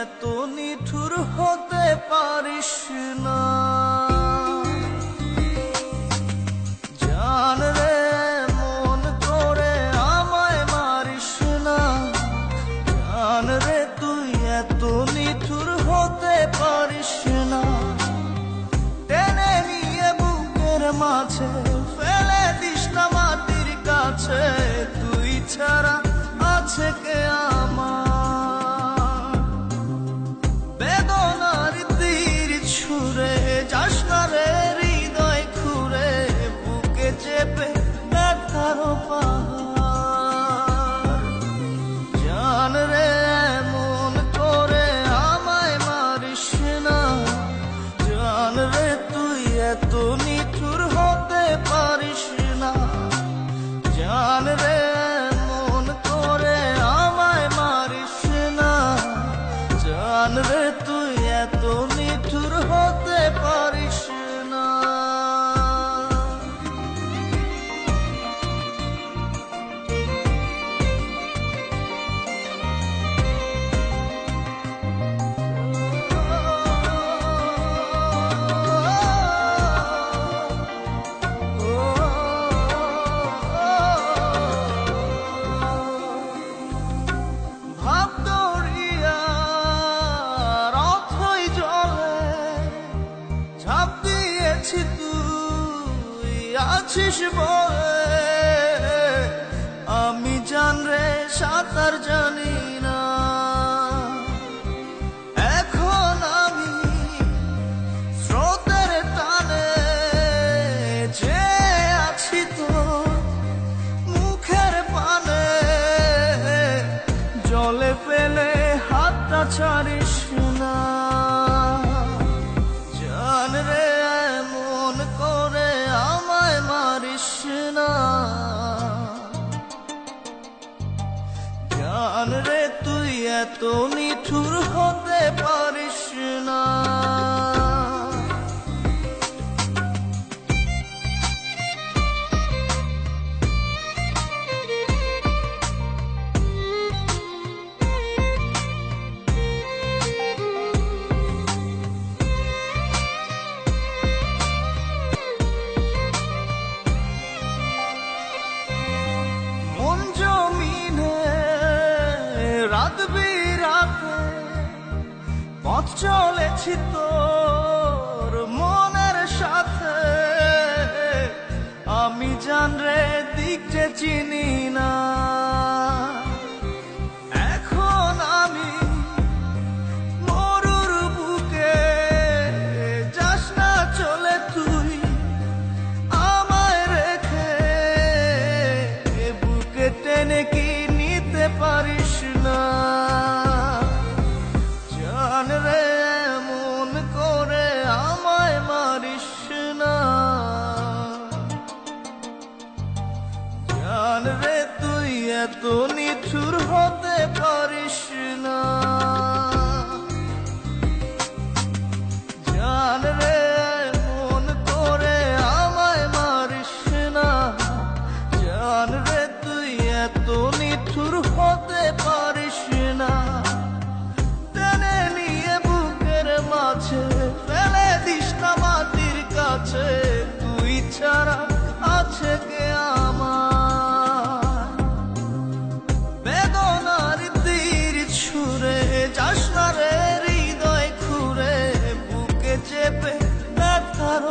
এত নিঠুর হতে পারিস না। জান রে মন করে আমায় মারিস না। জান রে তুই এত নিঠুর হতে পারিস না। টেনে নিয়ে বুকের মাঝে ফেলে দিস না মাটির কাছে। তুই ছাড়া আছে কে আমার? বেদনার তীর ছুঁড়ে যাস না রে হৃদয় খুঁড়ে। বুকে চেপে ব্যথার পাহাড়। জান রে মন করে আমায় মারিস না। জান রে তুই এত নিঠুর হতে পারিস না। জান রে মন করে আমায় মারিস না। জান রে তুই এত নিঠুর হতে পারিস না। তুই আছিস বলে আমি জান রে সাঁতার জানি না। এখন আমি স্রোতের টানে যে আছি তোর মুখের পানে। জলে ফেলে হাতটা ছাড়িস না। জান রে মন করে আমায় মারিস না। জান রে তুই এত নিঠুর হতে পারিস না। রাত বিরাতে পথ চলেছি তোর মনের সাথে। আমি জান রে দিক যে চিনি না। এখন আমি মরুর বুকে যাস না চলে তুই আমায় রেখে। বুকে টেনে কি নিতে পারিস না? জান রে মন করে আমায় মারিস না। জান রে তুই এত নিঠুর হতে পারিস না। জান রে মন করে আমায় মারিস না। জান রে তুই এত নিঠুর হতে পারিস না। টেনে নিয়ে বুকের মাঝে ফেলে দিস না মাটির কাছে। তুই ছাড়া আছে কে আমার? বেদনার তীর ছুঁড়ে যাস না রে হৃদয় খুঁড়ে। বুকে চেপে ব্যথার